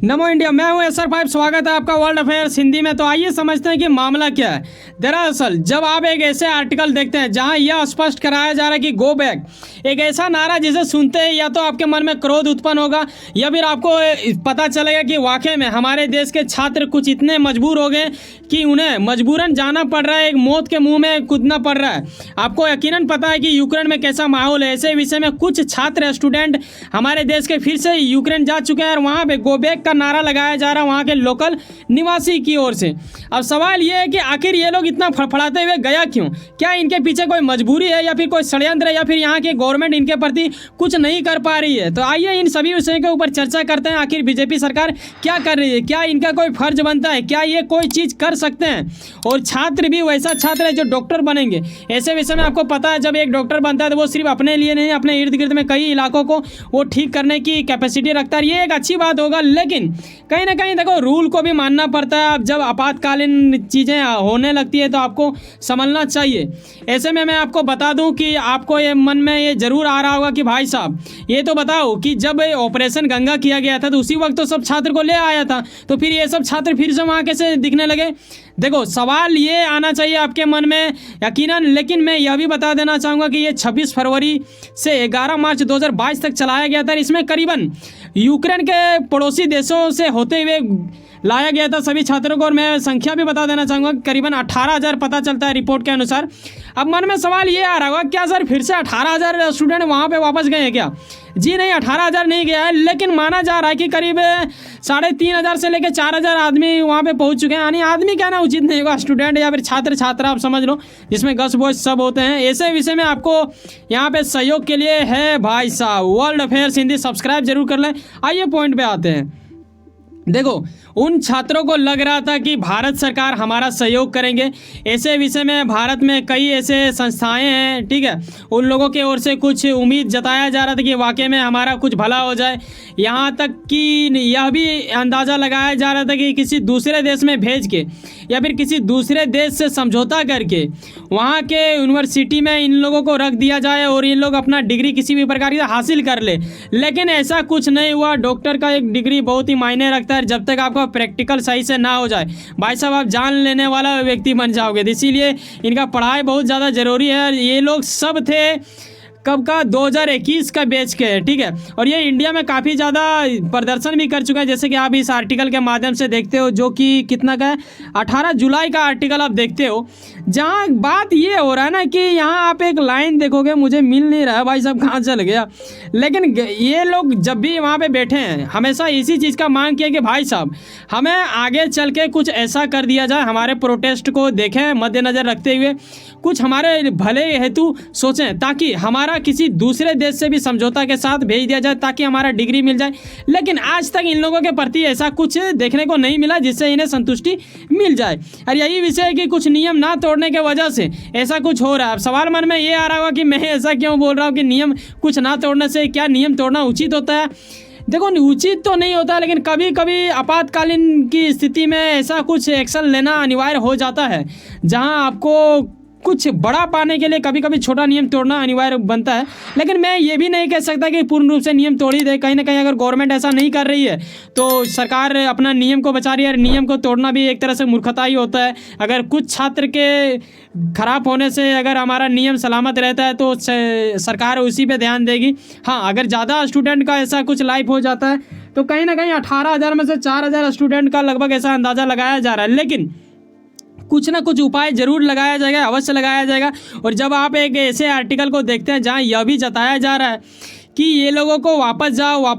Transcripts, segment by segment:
नमो India, मैं हूं SR5। स्वागत है आपका वर्ल्ड अफेयर्स हिंदी में। तो आइए समझते हैं कि मामला क्या है। दरअसल जब आप एक ऐसे आर्टिकल देखते हैं जहां यह स्पष्ट कराया जा रहा है कि गो बैक, एक ऐसा नारा जिसे सुनते हैं या तो आपके मन में क्रोध उत्पन्न होगा या फिर आपको पता चलेगा कि वाकई में हमारे देश के छात्र कुछ इतने मजबूर हो गए कि उन्हें मजबूरन जाना पड़ रहा है, एक मौत के मुंह में कूदना पड़ रहा है। आपको यकीनन पता है कि यूक्रेन में कैसा माहौल है। ऐसे विषय में कुछ छात्र स्टूडेंट हमारे देश के फिर से यूक्रेन जा चुके हैं और वहाँ पे गो बैक का नारा लगाया जा रहा है वहाँ के लोकल निवासी की ओर से। अब सवाल ये है कि आखिर ये लोग इतना फड़फड़ाते हुए गया क्यों? क्या इनके पीछे कोई मजबूरी है या फिर कोई षड्यंत्र है या फिर यहाँ की गवर्नमेंट इनके प्रति कुछ नहीं कर पा रही है? तो आइए इन सभी विषयों के ऊपर चर्चा करते हैं। आखिर बीजेपी सरकार क्या कर रही है, क्या इनका कोई फर्ज बनता है, क्या ये कोई चीज़ कर सकते हैं? और छात्र भी वैसा छात्र है जो डॉक्टर बनेंगे। ऐसे विषय में आपको पता है जब एक डॉक्टर बनता है तो वो सिर्फ अपने लिए नहीं, अपने इर्द गिर्द में कई इलाकों को वो ठीक करने की कैपेसिटी रखता है। ये एक अच्छी बात होगा, लेकिन कहीं ना कहीं देखो रूल को भी मानना पड़ता है। अब जब आपातकालीन चीज़ें होने लगती है तो आपको समझना चाहिए। ऐसे में मैं आपको बता दूं कि आपको ये मन में ये जरूर आ रहा होगा कि भाई साहब ये तो बताओ कि जब ऑपरेशन गंगा किया गया था तो उसी वक्त तो सब छात्र को ले आया था, तो फिर ये सब छात्र फिर से वहाँ कैसे दिखने लगे? देखो सवाल ये आना चाहिए आपके मन में यकीनन। लेकिन मैं यह भी बता देना चाहूँगा कि ये 26 फरवरी से 11 मार्च 2022 तक चलाया गया था। इसमें करीबन यूक्रेन के पड़ोसी देशों से होते हुए लाया गया था सभी छात्रों को। और मैं संख्या भी बता देना चाहूँगा, करीबन 18,000 पता चलता है रिपोर्ट के अनुसार। अब मन में सवाल ये आ रहा होगा क्या सर फिर से 18,000 स्टूडेंट वहाँ पे वापस गए हैं क्या? जी नहीं, 18,000 नहीं गया है, लेकिन माना जा रहा है कि करीब 3,500 से लेकर 4,000 आदमी वहाँ पे पहुँच चुके हैं। यानी आदमी कहना उचित नहीं होगा, स्टूडेंट या फिर छात्र छात्रा आप समझ लो, जिसमें गर्ल्स बॉयज सब होते हैं। ऐसे विषय में आपको यहाँ पे सहयोग के लिए है भाई साहब वर्ल्ड अफेयर्स हिंदी, सब्सक्राइब जरूर कर लें। आइए पॉइंट पे आते हैं। देखो उन छात्रों को लग रहा था कि भारत सरकार हमारा सहयोग करेंगे। ऐसे विषय में भारत में कई ऐसे संस्थाएं हैं, ठीक है, उन लोगों के ओर से कुछ उम्मीद जताया जा रहा था कि वाकई में हमारा कुछ भला हो जाए। यहाँ तक कि यह भी अंदाज़ा लगाया जा रहा था कि किसी दूसरे देश में भेज के या फिर किसी दूसरे देश से समझौता करके वहाँ के यूनिवर्सिटी में इन लोगों को रख दिया जाए और इन लोग अपना डिग्री किसी भी प्रकार की हासिल कर ले। लेकिन ऐसा कुछ नहीं हुआ। डॉक्टर का एक डिग्री बहुत ही मायने रखता है। जब तक आपका प्रैक्टिकल सही से ना हो जाए भाई साहब आप जान लेने वाला व्यक्ति बन जाओगे। इसीलिए इनका पढ़ाई बहुत ज़्यादा ज़रूरी है। ये लोग सब थे कब का 2021 का बैच के, ठीक है, और ये इंडिया में काफ़ी ज़्यादा प्रदर्शन भी कर चुका है, जैसे कि आप इस आर्टिकल के माध्यम से देखते हो, जो कि कितना का है 18 जुलाई का आर्टिकल आप देखते हो, जहाँ बात ये हो रहा है ना कि यहाँ आप एक लाइन देखोगे, मुझे मिल नहीं रहा है भाई साहब कहाँ चल गया, लेकिन ये लोग जब भी वहाँ पे बैठे हैं हमेशा इसी चीज़ का मांग किया कि भाई साहब हमें आगे चल के कुछ ऐसा कर दिया जाए, हमारे प्रोटेस्ट को देखें मद्देनज़र रखते हुए, कुछ हमारे भले हेतु सोचें, ताकि हमारा किसी दूसरे देश से भी समझौता के साथ भेज दिया जाए ताकि हमारा डिग्री मिल जाए। लेकिन आज तक इन लोगों के प्रति ऐसा कुछ देखने को नहीं मिला जिससे इन्हें संतुष्टि मिल जाए। और यही विषय है कि कुछ नियम ना तोड़ने के वजह से ऐसा कुछ हो रहा है। अब सवाल मन में ये आ रहा होगा कि मैं ऐसा क्यों बोल रहा हूँ कि नियम कुछ ना तोड़ने से क्या नियम तोड़ना उचित होता है? देखो उचित तो नहीं होता, लेकिन कभी कभी आपातकालीन की स्थिति में ऐसा कुछ एक्शन लेना अनिवार्य हो जाता है, जहां आपको कुछ बड़ा पाने के लिए कभी कभी छोटा नियम तोड़ना अनिवार्य बनता है। लेकिन मैं ये भी नहीं कह सकता कि पूर्ण रूप से नियम तोड़ ही दे। कहीं ना कहीं अगर गवर्नमेंट ऐसा नहीं कर रही है तो सरकार अपना नियम को बचा रही है। नियम को तोड़ना भी एक तरह से मूर्खता ही होता है। अगर कुछ छात्र के खराब होने से अगर हमारा नियम सलामत रहता है तो सरकार उसी पे ध्यान देगी। हाँ, अगर ज़्यादा स्टूडेंट का ऐसा कुछ लाइफ हो जाता है तो कहीं ना कहीं 18,000 में से 4,000 स्टूडेंट का लगभग ऐसा अंदाज़ा लगाया जा रहा है। लेकिन कुछ ना कुछ उपाय जरूर लगाया जाएगा, अवश्य लगाया जाएगा। और जब आप एक ऐसे आर्टिकल को देखते हैं जहां यह भी जताया जा रहा है कि ये लोगों को वापस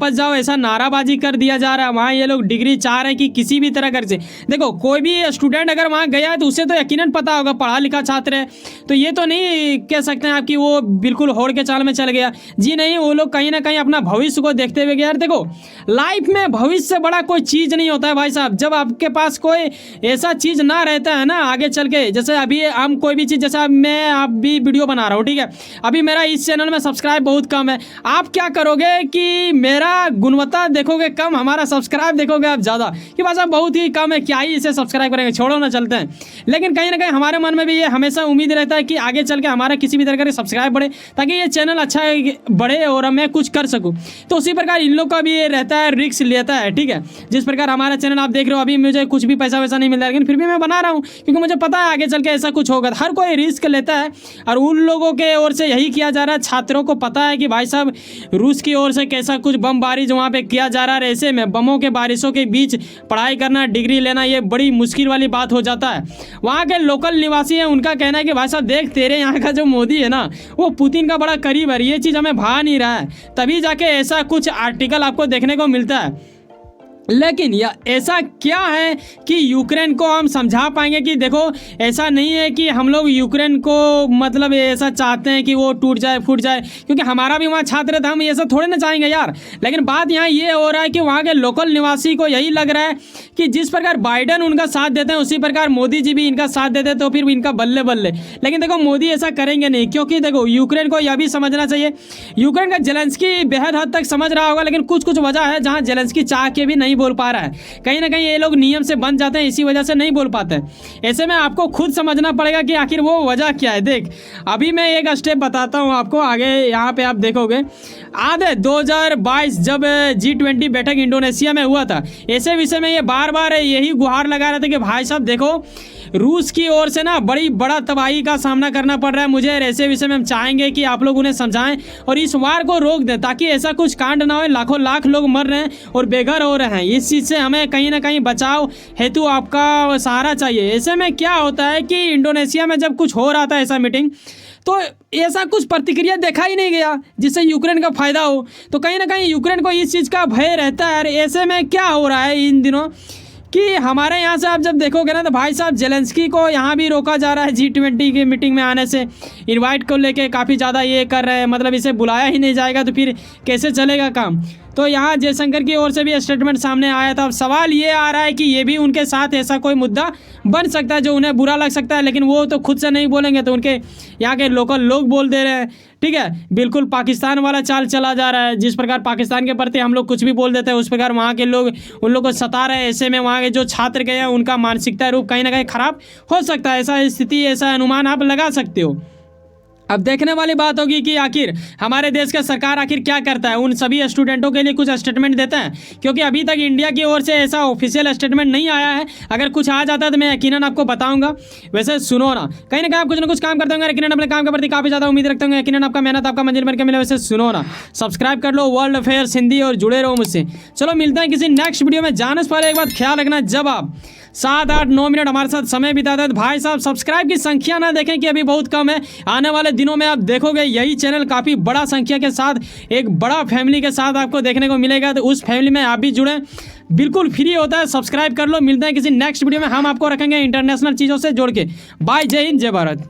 जाओ ऐसा नाराबाजी कर दिया जा रहा है, वहाँ ये लोग डिग्री चाह रहे हैं कि किसी भी तरह कर से। देखो कोई भी स्टूडेंट अगर वहाँ गया है तो उसे तो यकीनन पता होगा, पढ़ा लिखा छात्र है, तो ये तो नहीं कह सकते हैं आप कि वो बिल्कुल होड़ के चाल में चल गया। जी नहीं, वो लोग कहीं ना कहीं अपना भविष्य को देखते हुए गया। देखो लाइफ में भविष्य से बड़ा कोई चीज़ नहीं होता है भाई साहब। जब आपके पास कोई ऐसा चीज़ ना रहता है ना आगे चल के, जैसे अभी हम कोई भी चीज़, जैसे मैं आप भी वीडियो बना रहा हूँ, ठीक है, अभी मेरा इस चैनल में सब्सक्राइब बहुत कम है, आप आप क्या करोगे कि मेरा गुणवत्ता देखोगे कम, हमारा सब्सक्राइब देखोगे आप ज़्यादा, कि भाई साहब बहुत ही कम है, क्या ही इसे सब्सक्राइब करेंगे, छोड़ो ना, चलते हैं। लेकिन कहीं ना कहीं हमारे मन में भी ये हमेशा उम्मीद रहता है कि आगे चल के हमारा किसी भी तरह का सब्सक्राइब बढ़े, ताकि ये चैनल अच्छा बढ़े और मैं कुछ कर सकूँ। तो उसी प्रकार इन लोग का भी ये रहता है, रिस्क लेता है, ठीक है। जिस प्रकार हमारा चैनल आप देख रहे हो, अभी मुझे कुछ भी पैसा वैसा नहीं मिल रहा है, लेकिन फिर भी मैं बना रहा हूँ, क्योंकि मुझे पता है आगे चल के ऐसा कुछ होगा। हर कोई रिस्क लेता है, और उन लोगों के ओर से यही किया जा रहा है। छात्रों को पता है कि भाई साहब रूस की ओर से कैसा कुछ बमबारी जो वहाँ पे किया जा रहा है, ऐसे में बमों के बारिशों के बीच पढ़ाई करना, डिग्री लेना, ये बड़ी मुश्किल वाली बात हो जाता है। वहाँ के लोकल निवासी हैं, उनका कहना है कि भाई साहब देख, तेरे यहाँ का जो मोदी है ना, वो पुतिन का बड़ा करीब है, ये चीज़ हमें भा नहीं रहा है, तभी जाके ऐसा कुछ आर्टिकल आपको देखने को मिलता है। लेकिन यह ऐसा क्या है कि यूक्रेन को हम समझा पाएंगे कि देखो, ऐसा नहीं है कि हम लोग यूक्रेन को मतलब ऐसा चाहते हैं कि वो टूट जाए, फूट जाए, क्योंकि हमारा भी वहाँ छात्र था, हम ये सब थोड़े ना चाहेंगे यार। लेकिन बात यहाँ ये हो रहा है कि वहाँ के लोकल निवासी को यही लग रहा है कि जिस प्रकार बाइडन उनका साथ देते हैं, उसी प्रकार मोदी जी भी इनका साथ देते, तो फिर इनका बल्ले बल्ले। लेकिन देखो, मोदी ऐसा करेंगे नहीं, क्योंकि देखो यूक्रेन को यह भी समझना चाहिए, यूक्रेन का जेलेंस्की बेहद हद तक समझ रहा होगा, लेकिन कुछ कुछ वजह है जहाँ जेलेंस्की चाह के भी नहीं बोल पा रहा है। कहीं ना कहीं ये लोग नियम से बन जाते हैं, इसी वजह से नहीं बोल पाते। ऐसे में आपको खुद समझना पड़ेगा कि आखिर वो वजह क्या है। देख, अभी मैं एक स्टेप बताता हूँ आपको, आगे यहाँ पे आप देखोगे। आधे 2022 जब G20 बैठक इंडोनेशिया में हुआ था, ऐसे विषय में ये बार बार यही गुहार लगा रहे थे कि भाई साहब देखो, रूस की ओर से ना बड़ा तबाही का सामना करना पड़ रहा है मुझे, ऐसे विषय में हम चाहेंगे कि आप लोग उन्हें समझाएं और इस वार को रोक दें, ताकि ऐसा कुछ कांड ना हो। लाखों लाख लोग मर रहे हैं और बेघर हो रहे हैं, इस चीज़ से हमें कहीं ना कहीं बचाव हेतु आपका सहारा चाहिए। ऐसे में क्या होता है कि इंडोनेशिया में जब कुछ हो रहा था ऐसा मीटिंग, तो ऐसा कुछ प्रतिक्रिया देखा ही नहीं गया जिससे यूक्रेन का फायदा हो। तो कहीं ना कहीं यूक्रेन को इस चीज़ का भय रहता है। ऐसे में क्या हो रहा है इन दिनों कि हमारे यहाँ से आप जब देखोगे ना, तो भाई साहब जेलेंस्की को यहाँ भी रोका जा रहा है G20 की मीटिंग में आने से, इनवाइट को लेके काफ़ी ज़्यादा ये कर रहे हैं, मतलब इसे बुलाया ही नहीं जाएगा तो फिर कैसे चलेगा काम। तो यहाँ जयशंकर की ओर से भी स्टेटमेंट सामने आया था। अब सवाल ये आ रहा है कि ये भी उनके साथ ऐसा कोई मुद्दा बन सकता है जो उन्हें बुरा लग सकता है, लेकिन वो तो खुद से नहीं बोलेंगे, तो उनके यहाँ के लोकल लोग बोल दे रहे हैं। ठीक है, बिल्कुल पाकिस्तान वाला चाल चला जा रहा है। जिस प्रकार पाकिस्तान के प्रति हम लोग कुछ भी बोल देते हैं, उस प्रकार वहाँ के लोग उन लोग को सता रहे हैं। ऐसे में वहाँ के जो छात्र गए हैं, उनका मानसिकता रूप कहीं ना कहीं खराब हो सकता है। ऐसा स्थिति, ऐसा अनुमान आप लगा सकते हो। अब देखने वाली बात होगी कि आखिर हमारे देश का सरकार आखिर क्या करता है, उन सभी स्टूडेंटों के लिए कुछ स्टेटमेंट देता है, क्योंकि अभी तक इंडिया की ओर से ऐसा ऑफिशियल स्टेटमेंट नहीं आया है। अगर कुछ आ जाता है तो मैं यकीनन आपको बताऊंगा। वैसे सुनो ना, कहीं ना कहीं आप कुछ ना कुछ काम करते होंगे, यकीनन अपने काम के प्रति काफ़ी ज़्यादा उम्मीद रखते होंगे, यकीनन आपका मेहनत आपका मंजिल बन के मिले। वैसे सुनो ना, सब्सक्राइब कर लो वर्ल्ड अफेयर्स हिंदी और जुड़े रहो मुझसे। चलो मिलते हैं किसी नेक्स्ट वीडियो में। जाने से पहले एक बात ख्याल रखना, जब आप 7, 8, 9 मिनट हमारे साथ समय बिताते हैं, भाई साहब सब्सक्राइब की संख्या ना देखें कि अभी बहुत कम है। आने वाले दिनों में आप देखोगे यही चैनल काफ़ी बड़ा संख्या के साथ, एक बड़ा फैमिली के साथ आपको देखने को मिलेगा। तो उस फैमिली में आप भी जुड़ें, बिल्कुल फ्री होता है, सब्सक्राइब कर लो। मिलते हैं किसी नेक्स्ट वीडियो में, हम आपको रखेंगे इंटरनेशनल चीज़ों से जोड़ के। बाय, जय हिंद, जय भारत।